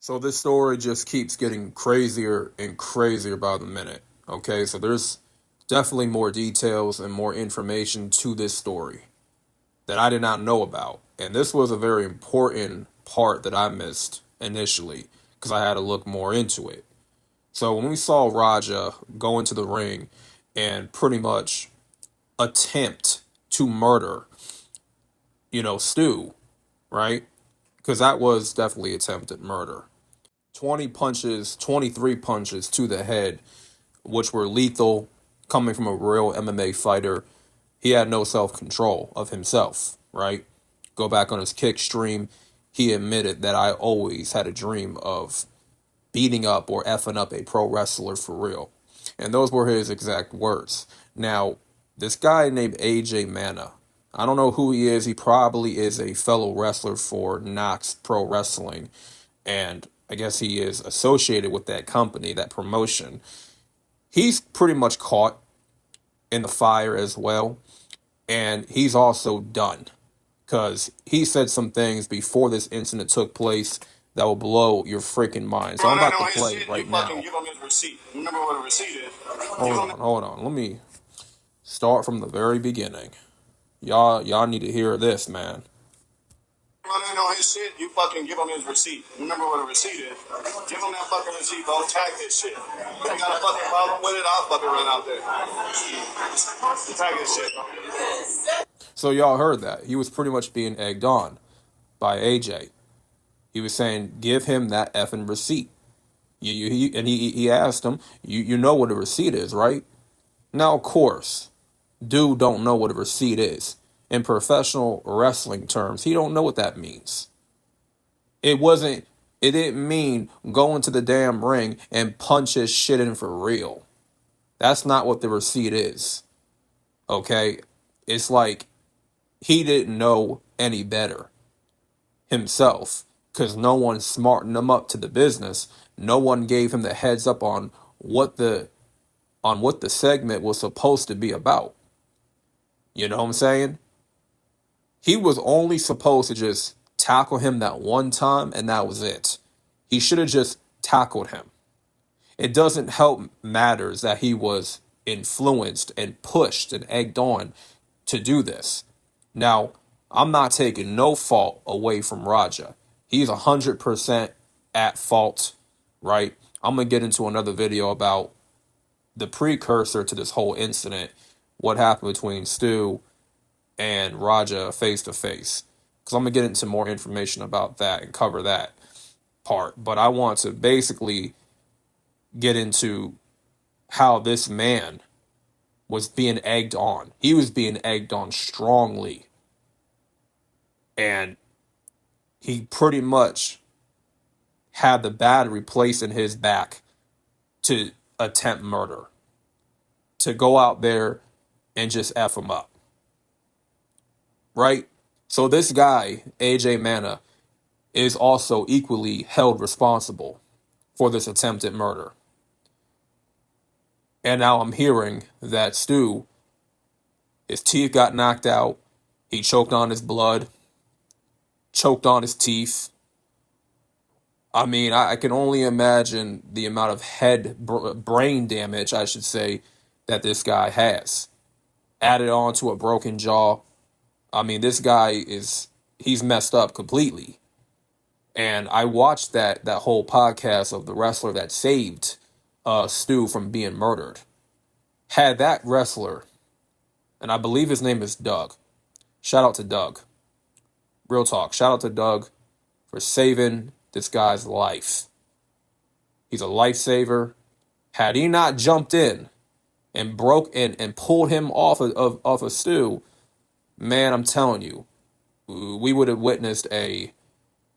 So this story just keeps getting crazier and crazier by the minute. Okay, so there's definitely more details and more information to this story that I did not know about. And this was a very important part that I missed initially because I had to look more into it. So when we saw Raja go into the ring and pretty much attempt to murder, Stu, right? Because that was definitely attempted murder. 20 punches, 23 punches to the head, which were lethal, coming from a real MMA fighter. He had no self control of himself, right? Go back on his kick stream. He admitted that I always had a dream of beating up or effing up a pro wrestler for real. And those were his exact words. Now, this guy named AJ Mana, I don't know who he is. He probably is a fellow wrestler for Knox Pro Wrestling. And I guess he is associated with that company, that promotion. He's pretty much caught in the fire as well. And he's also done. Because he said some things before this incident took place that will blow your freaking mind. So I'm about to play it right now. Give him his receipt. Remember what a receipt is. Hold on. Let me start from the very beginning. Y'all need to hear this, man. Running on his shit, you fucking give him his receipt. Remember what a receipt is. Give him that fucking receipt, don't tag his shit. If you got a fucking problem with it, I'll fucking run out there. Tag his shit. So y'all heard that. He was pretty much being egged on by AJ. He was saying, give him that effing receipt. He asked him, you know what a receipt is, right? Now, of course, dude don't know what a receipt is. In professional wrestling terms, he don't know what that means. It didn't mean go into the damn ring and punch his shit in for real. That's not what the receipt is. Okay? It's like he didn't know any better himself because no one smartened him up to the business. No one gave him the heads up on what the segment was supposed to be about. You know what I'm saying? He was only supposed to just tackle him that one time, and that was it. He should have just tackled him. It doesn't help matters that he was influenced and pushed and egged on to do this. Now, I'm not taking no fault away from Raja. He's 100% at fault, right? I'm going to get into another video about the precursor to this whole incident, what happened between Stu and Raja face to face. Because I'm going to get into more information about that and cover that part. But I want to basically get into how this man was being egged on. He was being egged on strongly. And he pretty much had the battery placed in his back to attempt murder. To go out there and just F him up. Right? So this guy, AJ Mana, is also equally held responsible for this attempted murder. And now I'm hearing that Stu, his teeth got knocked out, he choked on his blood, choked on his teeth. I mean, I can only imagine the amount of brain damage, I should say, that this guy has. Added on to a broken jaw. I mean, this guy he's messed up completely. And I watched that whole podcast of the wrestler that saved Stu from being murdered. Had that wrestler, and I believe his name is Doug. Shout out to Doug. Real talk. Shout out to Doug for saving this guy's life. He's a lifesaver. Had he not jumped in and broke in and pulled him off of Stu, man, I'm telling you, we would have witnessed a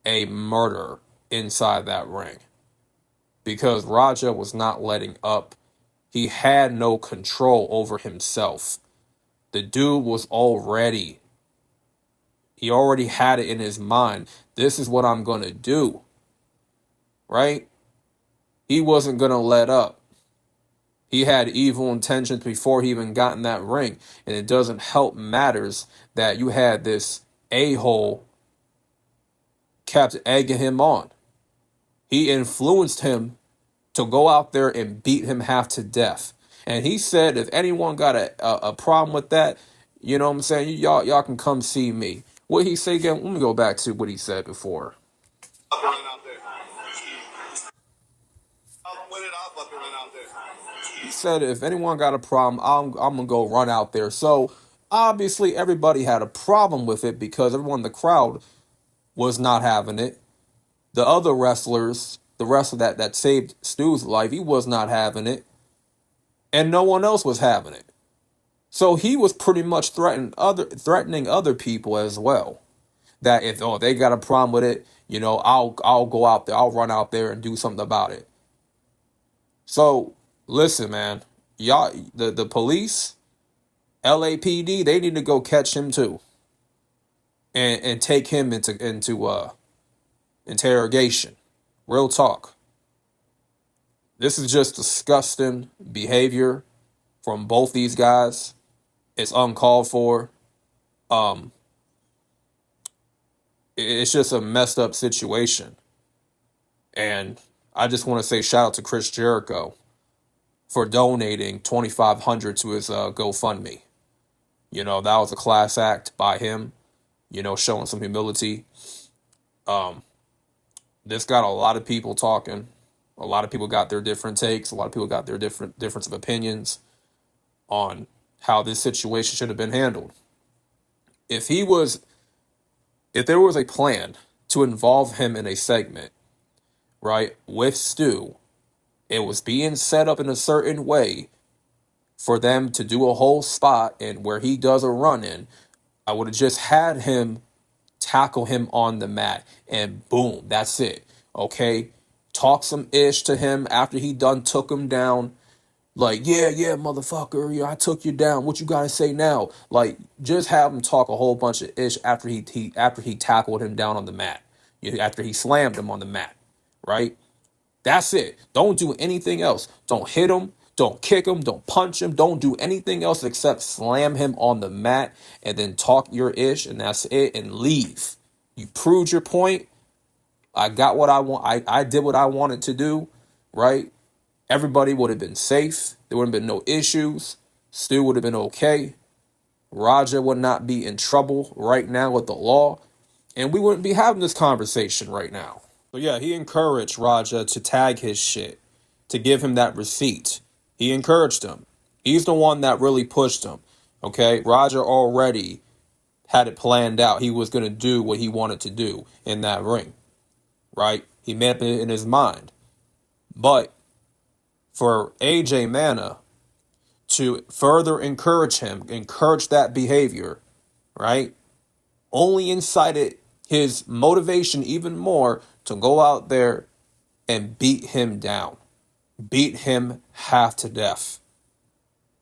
murder inside that ring. Because Raja was not letting up. He had no control over himself. The dude was he already had it in his mind. This is what I'm going to do. Right? He wasn't going to let up. He had evil intentions before he even got in that ring. And it doesn't help matters that you had this a-hole kept egging him on. He influenced him to go out there and beat him half to death. And he said, if anyone got a problem with that, you know what I'm saying, y'all can come see me. What he say again? Let me go back to what he said before. Fucking run out there. Problem with it, I'll fucking run out there. He said, if anyone got a problem, I'm gonna go run out there. So obviously everybody had a problem with it because everyone in the crowd was not having it. The other wrestlers, the wrestler that saved Stu's life, he was not having it. And no one else was having it. So he was pretty much threatening other people as well. That if they got a problem with it, you know, I'll go out there, I'll run out there and do something about it. So listen, man, y'all, the police, LAPD, they need to go catch him too, and take him into interrogation. Real talk. This is just disgusting behavior from both these guys. It's uncalled for. It's just a messed up situation. And I just want to say shout out to Chris Jericho for donating $2,500 to his GoFundMe. You know, that was a class act by him, you know, showing some humility. This got a lot of people talking. A lot of people got their different takes. A lot of people got their difference of opinions on how this situation should have been handled. If there was a plan to involve him in a segment, right, with Stu, it was being set up in a certain way for them to do a whole spot and where he does a run in, I would have just had him tackle him on the mat and boom, that's it. Okay? Talk some ish to him after he done took him down. Like, yeah, motherfucker, I took you down. What you gotta say now? Like, just have him talk a whole bunch of ish after he tackled him down on the mat. After he slammed him on the mat, right? That's it. Don't do anything else. Don't hit him. Don't kick him. Don't punch him. Don't do anything else except slam him on the mat and then talk your ish, and that's it, and leave. You proved your point. I got what I want. I did what I wanted to do, right? Everybody would have been safe. There would have been no issues. Stu would have been okay. Raja would not be in trouble right now with the law. And we wouldn't be having this conversation right now. So yeah, he encouraged Raja to tag his shit, to give him that receipt. He encouraged him. He's the one that really pushed him. Okay, Raja already had it planned out. He was going to do what he wanted to do in that ring, right? He made it in his mind. But for AJ Mana to further encourage him, encourage that behavior, right, only incited his motivation even more to go out there and beat him down, beat him half to death.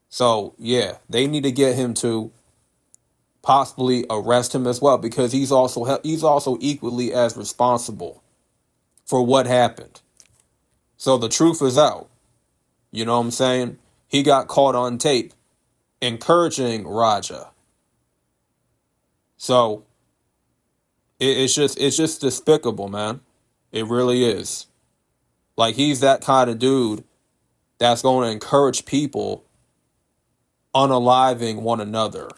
So yeah, they need to get him to possibly arrest him as well, because he's also equally as responsible for what happened. So the truth is out. You know what I'm saying? He got caught on tape encouraging Raja. So it's just despicable, man. It really is. Like, he's that kind of dude that's going to encourage people unaliving one another.